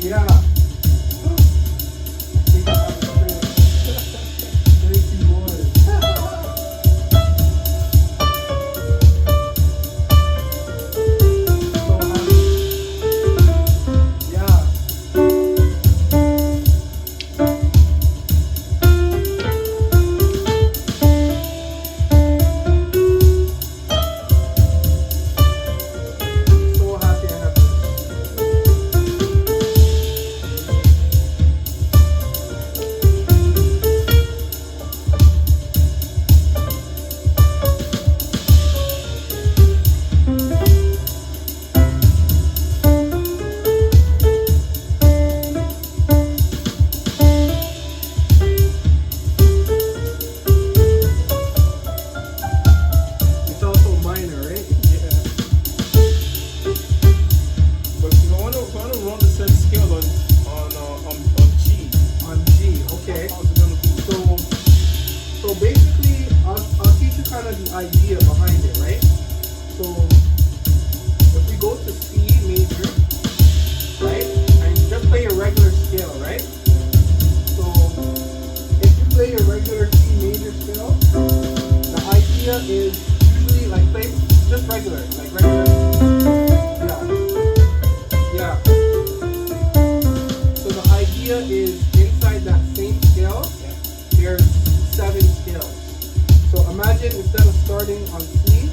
Yeah. I think I have a trick. Thank you, boys. So happy. Yeah. So happy I have this. It's also minor, right? Yeah. But you want to run the same scale on G. On G, okay. How's it gonna be? So basically, I'll teach you kind of the idea behind it, right? So if we go to C major, right, and you just play your regular scale, right? So if you play your regular C major scale, the idea is usually like play just regular, like regular. Yeah. Yeah. So the idea is inside that same scale, there's 7 scales. So imagine instead of starting on C,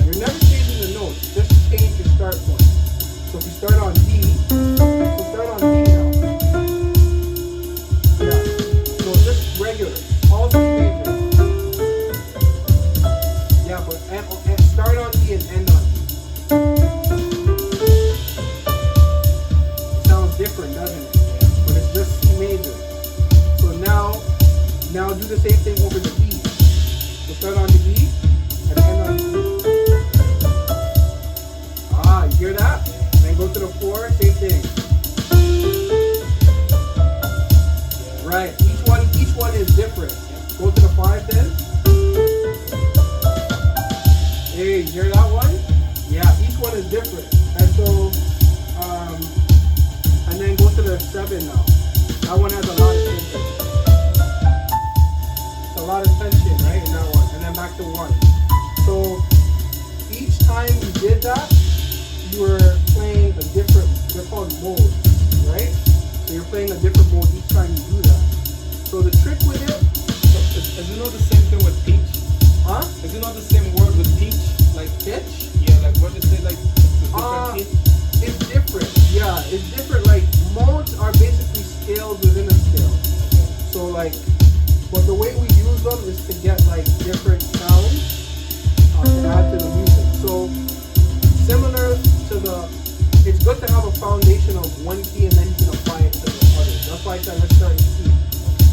you're never changing the notes, just change your start point. So if you start on D, so start on D now. Yeah. So just regular, all C major. Yeah, but and start on D and end on D. It sounds different, doesn't it? But it's just C major. So now do the same thing over the E. So start on the E and end on the E. Ah, you hear that? Then go to the 4, same thing. Right. Each one is different. Go to the 5 then. Hey, you hear that one? Yeah, each one is different. And so and then go to the 7 now. That one has a lot of tension. It's a lot of tension, right, in that one. And then back to 1. So each time you did that, you were playing a different, they're called modes, right? So you're playing a different mode each time you do that. So the trick with it, Is it not the same thing with peach? huh? Is it not the same word with peach? Like Pitch? yeah, like what they say like it's a different pitch? It's different. Yeah, it's different. Like modes are basically scales within a scale. So like, but the way we use them is to get like different sounds to add to the music. So similar to it's good to have a foundation of one key and then you can apply it to the others. That's why I said let's start in C.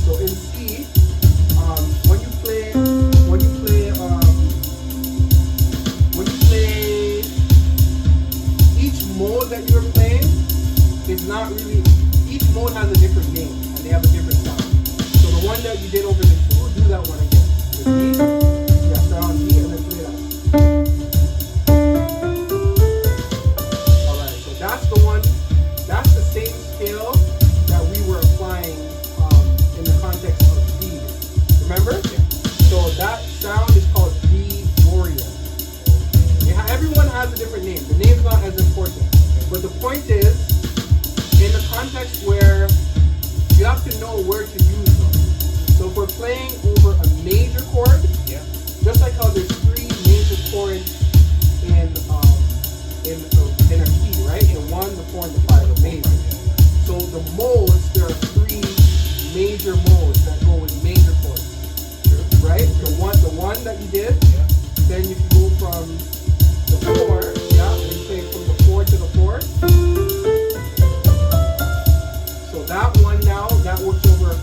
So in C, when you play each mode that you're playing is not really, each mode has a different name and they have a different sound. So the one that you did over the 2, do that one again. The D, yeah, start on D and then play that. Alright, so that's the one, that's the same scale that we were applying in the context of D. Remember? So that sound is called D Warrior. Everyone has a different name. The name's not as important. But the point is, in the context where you have to know where to use them. So if we're playing over a major chord, just like how there's 3 major chords in a key, right? The 1, the 4, and the 5 are major. So the modes, there are 3 major modes that go with major chords, right? The one that you did, then you can go from the 4, yeah, and you play from the 4 to the 4. So that one now, that works over a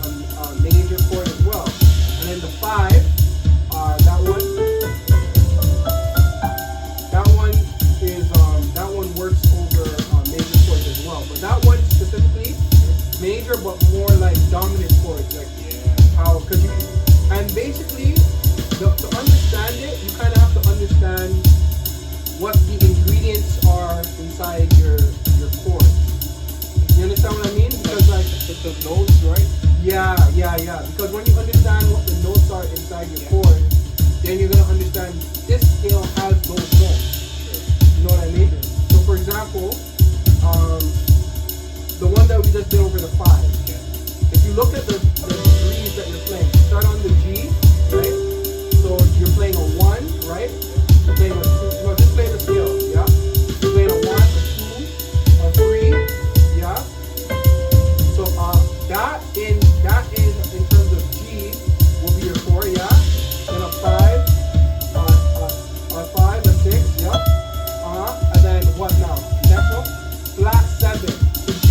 major chord as well. And then the 5, that one works over major chords as well. But that one specifically, major but more like dominant chords, like how, cause you, and basically, to understand it, you kind of have to understand what the ingredients are inside your chords. You understand what I mean? yeah. Because when you understand what the notes are inside your chord, then you're gonna understand this scale has those notes. You know what I mean? So for example, the one that we just did over the 5. If you look at the degrees that you're playing, start on the G, right? So you're playing a 1, right? You're playing a 2. No, just play the scale, yeah? You're playing a 1, a 2, a 3, yeah? So that in terms of G will be your 4, yeah? Then a 5, a 5, a 6, yeah? And then what now? Next one, flat 7 to G.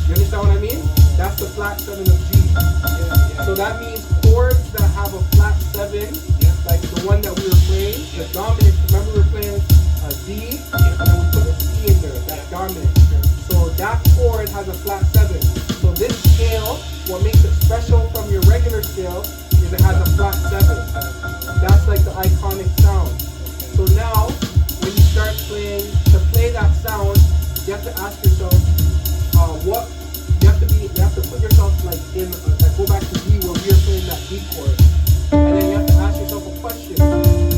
You understand what I mean? That's the flat 7 of G. So that means chords that have a flat 7, like the one that we were playing, the dominant. Remember we were playing a D, and then we put a C in there. That's dominant. So that chord has a flat 7. So this scale, what makes it special from your regular scale is it has a flat 7. That's like the iconic sound. So now, when you start playing, to play that sound, you have to ask yourself, what you have to put yourself like in, go back to D where we are playing that D chord, and then you have to ask yourself a question.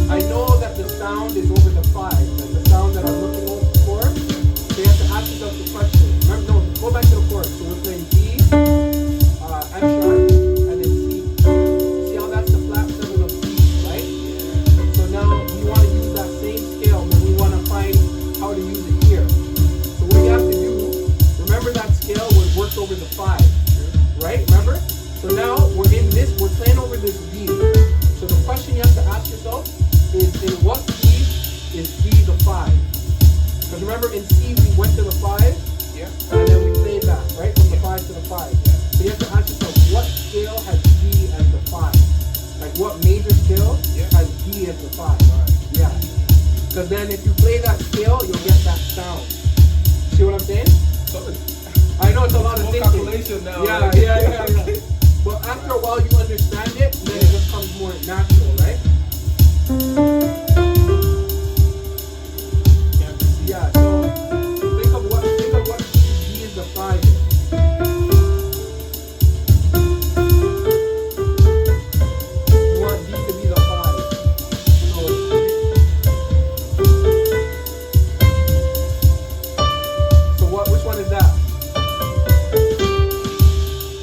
I know that the sound is over the 5, like the sound that I'm looking for. So you have to ask yourself the question. Remember, no, go back to the chord. So we're playing D, F sharp, and then C. See how that's the flat 7 of C, right? So now we want to use that same scale, but we want to find how to use it here. So what you have to do, remember that scale was worked over the 5, right? Remember? So now we're playing over this D. So the question you have to ask yourself is, in what key is D the 5? Because remember in C we went to the 5, and then we played that, right? From the 5 to the 5. So you have to ask yourself, what scale has D as the 5? Like what major scale has D as the 5? Yeah. Because then if you play that scale, you'll get that sound. You see what I'm saying? I know it's a lot of thinking. Calculation now. Yeah. But after a while you understand it, then it just comes more natural, right? Yeah, so think of what D is the 5 is. You want D to be the 5. So which one is that?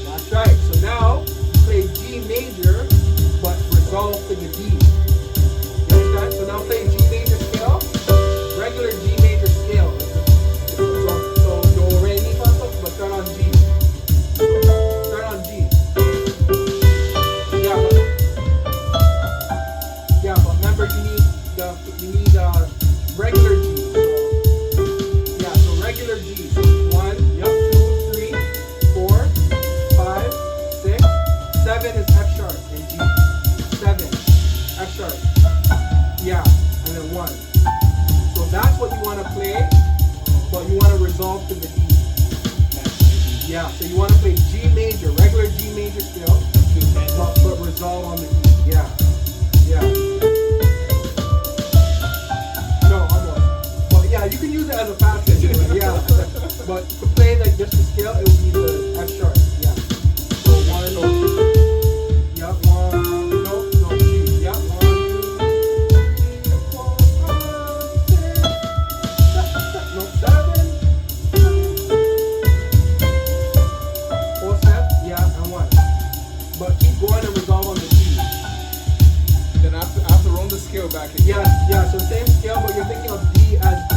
That's right. So now play G major, but resolve to the D. You understand? So now play G major scale, regular G major scale. So do re mi fa sol, but start on G. Start on G. But remember you need regular G. So regular G. So 1, 2, 3, 4, 5, 6, 7 is F sharp in G. 7, F sharp. And then 1. So that's what you want to play, but you want to resolve to the D. So you want to play G major, regular G major scale, but resolve on the D. No, almost. But you can use it as a passage. But to play like just the scale, it would be the F sharp. So 1, 1, no, G. 1, 2, 3, 4, 5, 6, 7, no, 7, 4, 7, and 1. But keep going and resolve on the G. Then I have to run the scale back again. So same scale, but you're thinking of D as the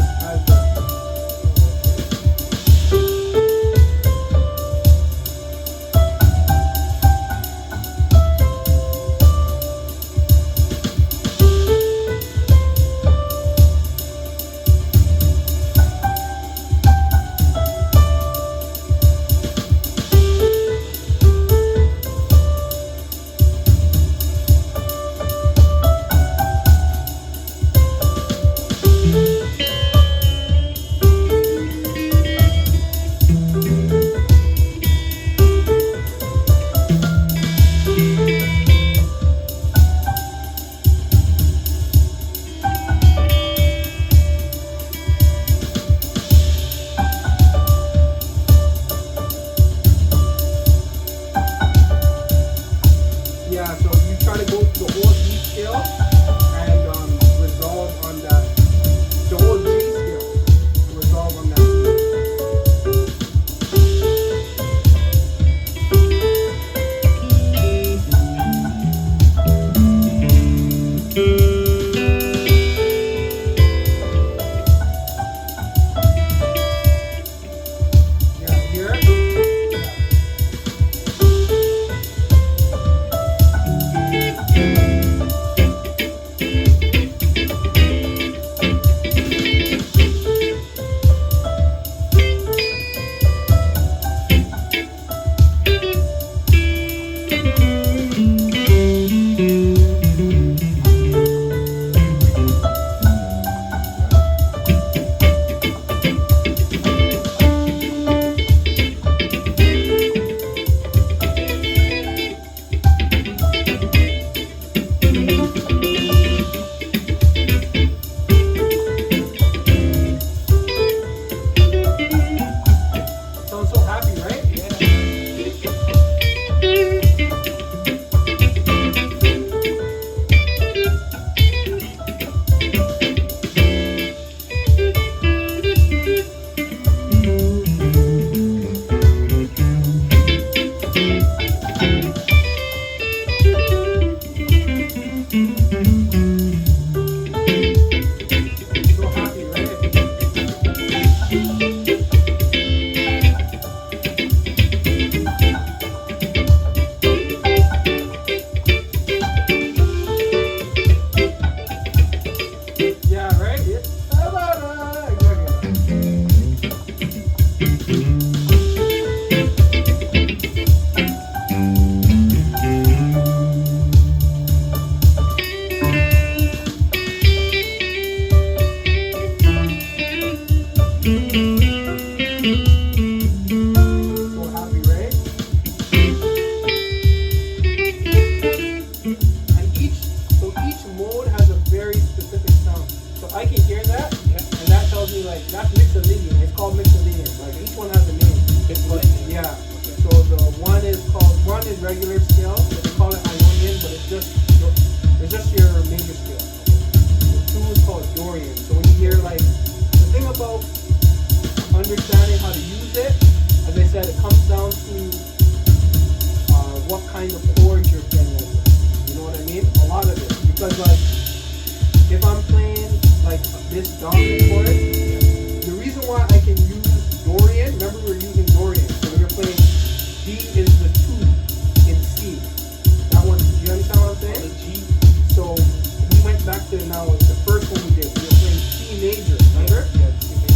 Yeah. So the one is regular scale, but they call it Ionian, but it's just your major scale. The two is called Dorian. So when you hear like the thing about understanding how to use it, as I said, it comes down to what kind of chords you're playing over. You know what I mean? A lot of it, because like if I'm playing like this dominant chord, the reason why I can use Dorian, remember we were using Dorian, so when you're playing D is the 2 in C. That one, do you understand what I'm saying? The G. So we went back to now the first one we did. We were playing C major, remember? Yeah.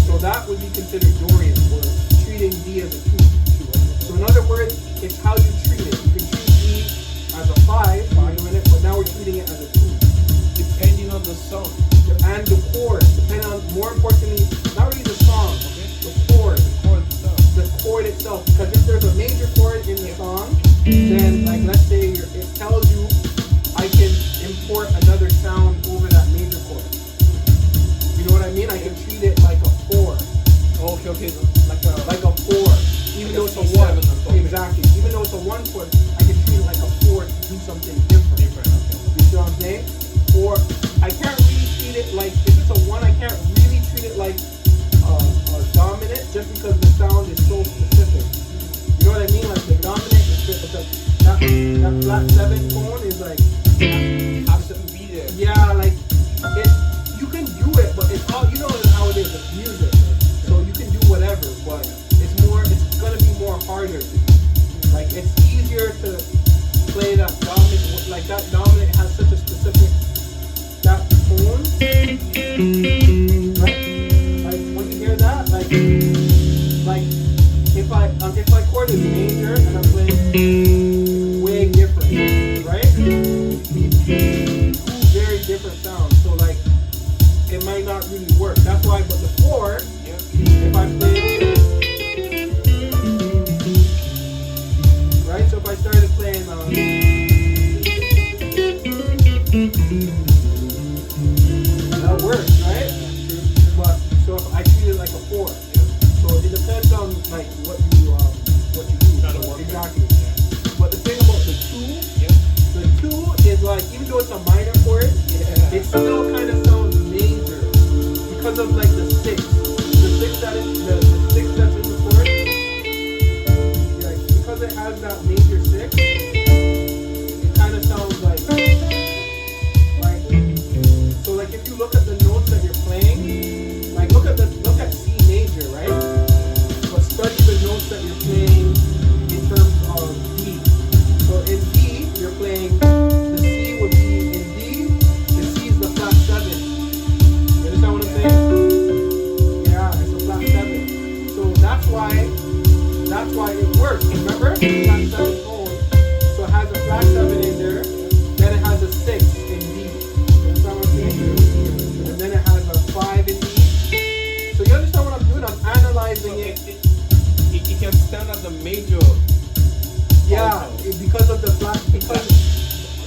So that would be considered Dorian. We're treating D as a 2. So in other words, it's how you treat it. You can treat D as a 5 by doing it, but now we're treating it as a 2. Depending on the song. And the chord, depending on, more importantly, not really the song, Okay. the chord. The chord itself. The chord itself. Because if there's a major chord in the song, then like let's say it tells you I can import another sound over that major chord. You know what I mean? I can treat it like a 4. Okay. Like a 4. Even though it's a 1. Exactly. Even though it's a 1 chord, I can treat it like a 4 to do something different. You see what I'm saying? Or I can't really treat it like, if it's a 1, I can't really treat it like a dominant just because the sound is so specific. You know what I mean? Like the dominant is that flat 7 tone is like, Has to be there. yeah, like you can do it, but it's all, you know how it is, it's music. So you can do whatever, but it's gonna be more harder. Like it's easier to play that dominant, like that dominant has such a specific that tone, right? Like when you hear that, like if my chord is major and I'm playing way different, right? Two very different sounds. So like it might not really work. That's why. But the 4, if I play, right? So if I started playing. That works, right? But so if I treat it like a 4, so it depends on like what you do. Exactly. But the thing about the 2 is like, even though it's a minor chord, it still kind of sounds major because of like the 6. The 6 that is the 6 that's in the chord. Yeah, because it has that major 6, it kind of sounds like. So like if you look at the notes that you're playing, like look at C major, right? But study the notes that you're playing in terms of D. So in D, you're playing, the C would be in D, the C is the flat 7. You understand what I'm saying? Yeah, it's a flat 7. So that's why it works. Remember? Flat 7 tone. So it has a flat 7 in there, then it has a 6 in D. And then it has a 5 in E. So you understand what I'm doing? I'm analyzing it. It can stand at the major. Yeah, because of the flat, because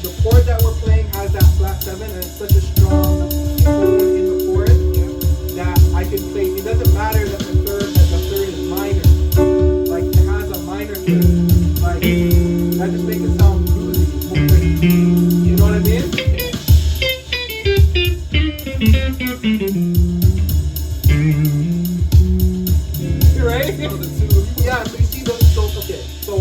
the chord that we're playing has that flat 7 and it's such a strong tone in the chord that I can play. It doesn't matter that the third is minor. Like it has a minor 3rd. Like that just makes it sound bluesy. You know what I mean? Right? Yeah, so you see so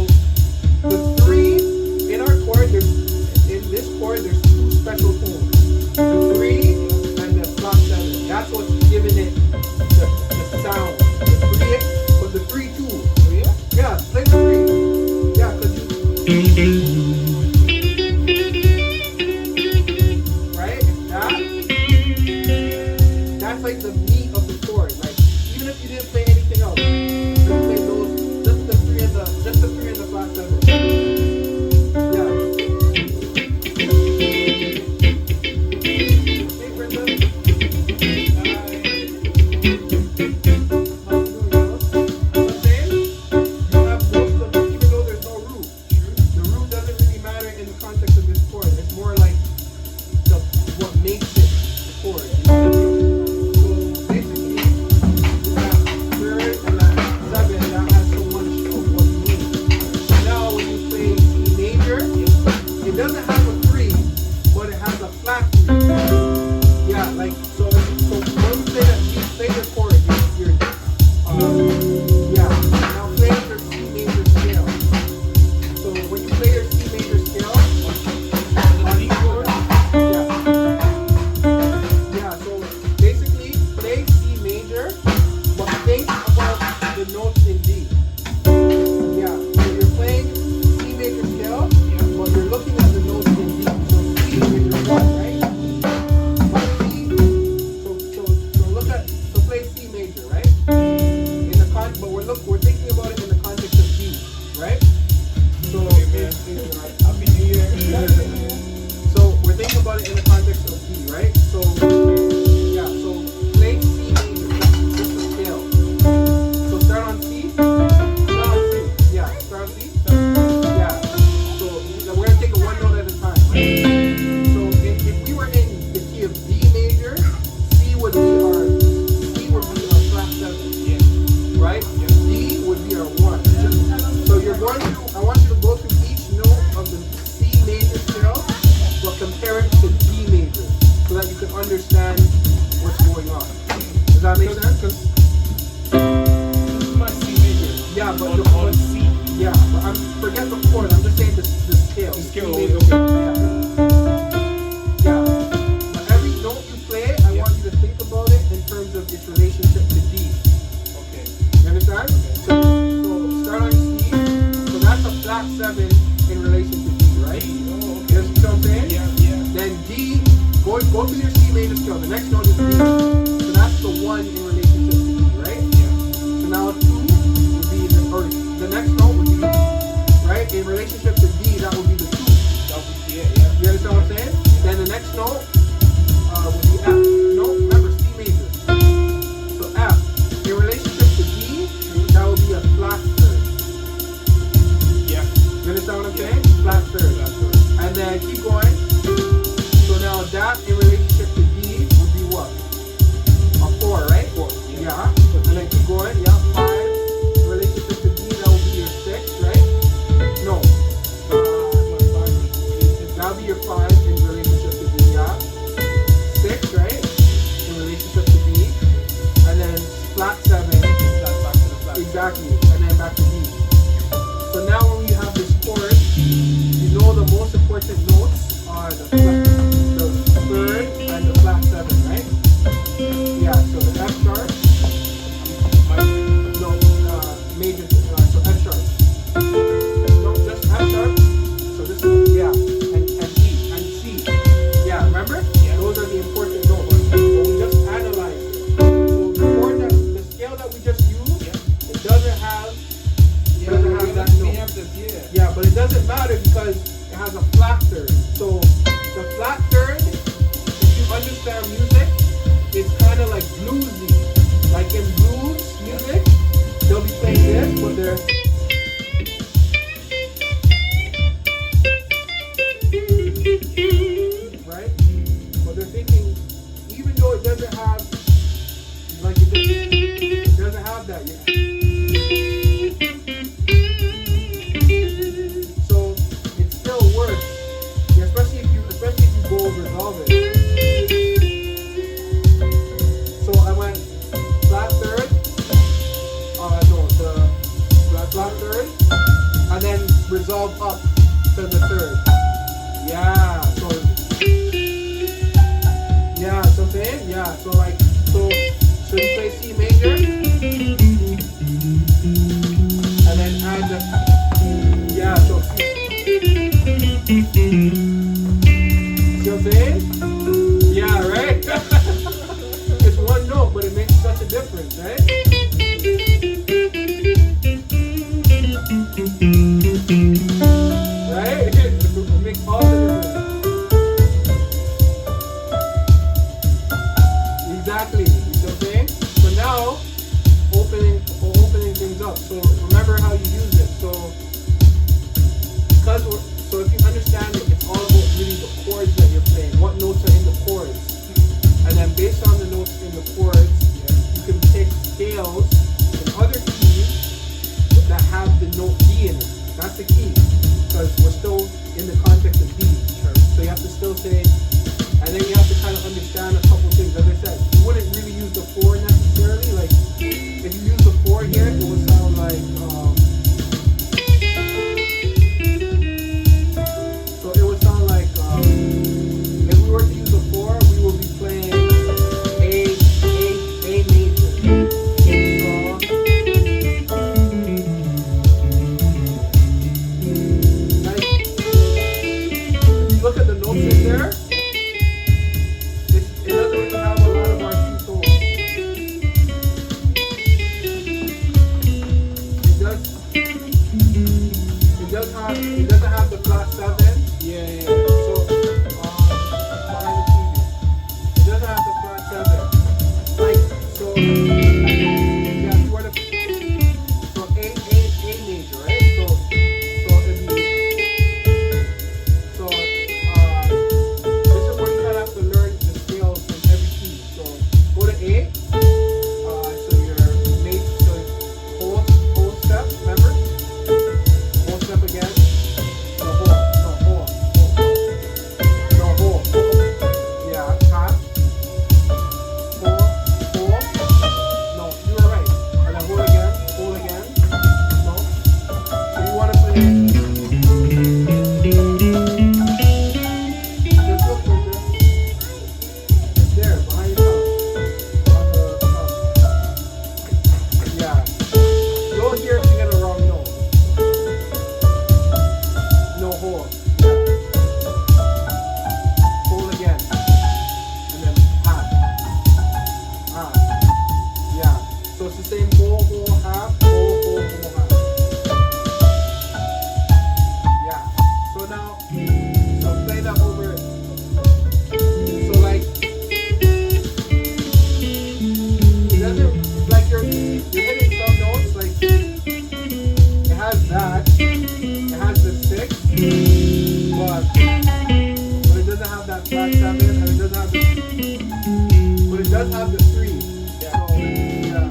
the 3 in our chord, in this chord there's 2 special tones. The 3 and the flat 7. That's what's giving it the sound. The 3, but the 3 too. Oh yeah? Yeah, play the 3. Yeah, because right? That's like the meat of the chord. Like even if you didn't play anything else, you play those, just the 3 and the flat 7. Yeah. Hey Brenda. How you doing, girl? I'm saying you have most of it, even though there's no root. The root doesn't Yeah, but on C. Yeah, but forget the chord. I'm just saying the scale. The scale. C major Okay. scale. Yeah. But every note you play, I want you to think about it in terms of its relationship to D. Okay. You understand? Okay. So start on C. So that's a flat 7 in relation to D, right? Oh, okay. You see what I'm saying? Yeah. Then D, go to your C major scale. The next note is D. So that's the 1 in relationship to D, right? Yeah. So now 2 would be the next note would be, right? In relationship to D, that would be the 2. That would be, yeah. You understand what I'm saying? Then the next note would be F. No, remember C major. So F. In relationship to D, that would be a flat third. Yeah. You understand what I'm saying? Flat third. And then keep going. So now that in relationship to D would be what? A 4, right? 4. Yeah. And then keep going. Yeah. 5. In relationship to D, that would be your 6, right? No. That would be your 5 in relationship to D. Yeah. 6, right? In relationship to D. And then flat 7. Back to the flat. Exactly. And then back to D. So now when we have this chord, you know the most important notes are the third and the flat 7, right? Yeah, so the F sharp, major, so F sharp. No, just F sharp. So this is, and E, and C. Yeah, remember? Yeah. Those are the important notes. But we just analyzed it. So the chord the scale that we just used, it doesn't have that note. Yeah, but it doesn't matter because it has a flat third. So the flat third, if you understand music, it's kind of like bluesy. Like in blues music, they'll be playing this, but they're right. But they're thinking, even though it doesn't have, like it doesn't have that yet. So it still works, especially if you go resolve it. So I went flat third, the flat third, and then resolve up to the third. Yeah, so something, so like, so you play C major, and then add the, so see what I'm saying? Yeah, right? It's one note, but it makes such a difference, right? Right? It makes all the difference. Exactly. You see what I'm saying? So now, opening things up. So remember how you use it. So if you understand it, it's all about really the chords that you're playing. What notes are in the chords? And then based on the notes in the chords, you can pick scales in other keys that have the note D in it. That's the key. Because we're still in the context of D. So you have to still say, and then you have to kind of understand a couple things. As I said, you wouldn't really use the 4 necessarily. Like, if you use the 4 here, it would sound like, if we were to use the 4, we will be playing A major. Like, if you look at the notes in there, it doesn't really have a lot of our key tones. It doesn't have the flat 7. So behind the TV. It doesn't have the flat 7. Like, so if you were to, so A major, right? So it'd be, this is where you kind of have to learn the scales in every key. So go to A. So your major, so whole step, remember? Whole step again. Whole. Just look right there. It's there, behind yourself. On the top. Yeah. You'll hear if you get a wrong note. No hold. Yeah. Hold again. And then half. Half. Yeah. So it's the same whole, half, whole, half. Yeah. So now, so play that over. So like, it doesn't, like you're hitting some notes, like, it has that, it has the 6, but it doesn't have that flat 7, and it doesn't have the, but it does have the 3. Yeah. So, yeah.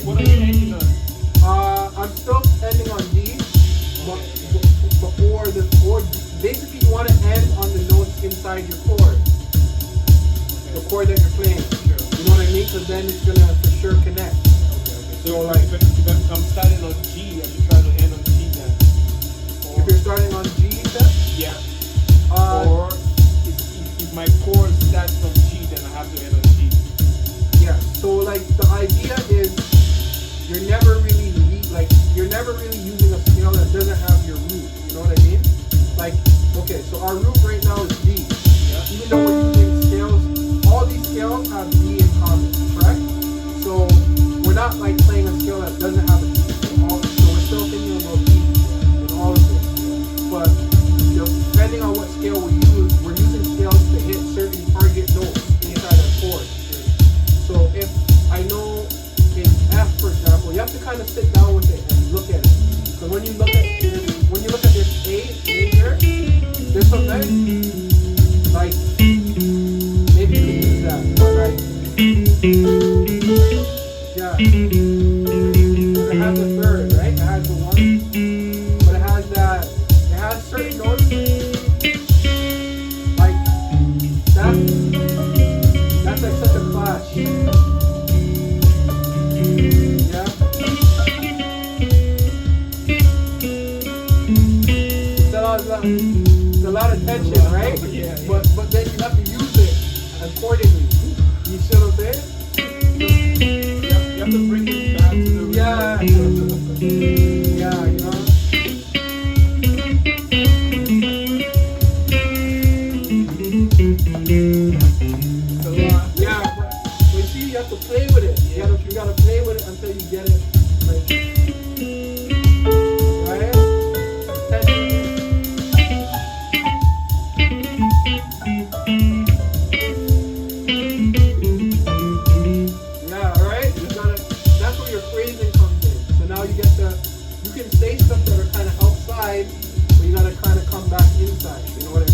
What are you ending on? I'm still ending on D, but or basically you want to end on the notes inside your chord, the chord that you're playing. Sure. You know what I mean? Because then it's gonna for sure connect. So So, like, if I'm starting on G, I should try to end on G then. If you're starting on G, then Yeah. uh, Or if my chord starts from G, then I have to end on G. yeah. So like the idea is you're never really using a scale that doesn't have your root. You know what I mean? Like, okay, so our root right now is D. Yeah. Even though we're using scales, all these scales have D in common, correct? So we're not like playing a scale that doesn't have a D. So we're still thinking about D in all of this. But depending on what scale we use, we're using scales to hit certain target notes inside our chord. So if I know in F, for example, you have to kind of sit down with it and look at it. Because when you look at this A major, there's sometimes like maybe you can use that, but like yeah, it has a third, right? It has the 1, but it has certain notes like that. That's like such a clash. Yeah. It's a lot of tension, right? Yeah. But then you have to use it accordingly. You see what I'm saying? You have to bring it back to the Yeah. Yeah, you know. It's a lot. Yeah, but you see, you have to play with it. You gotta play with it until you get it. Like, right? Yeah, right? That's where your phrasing comes in. So now you can say stuff that are kind of outside, but you gotta kind of come back inside. You know what I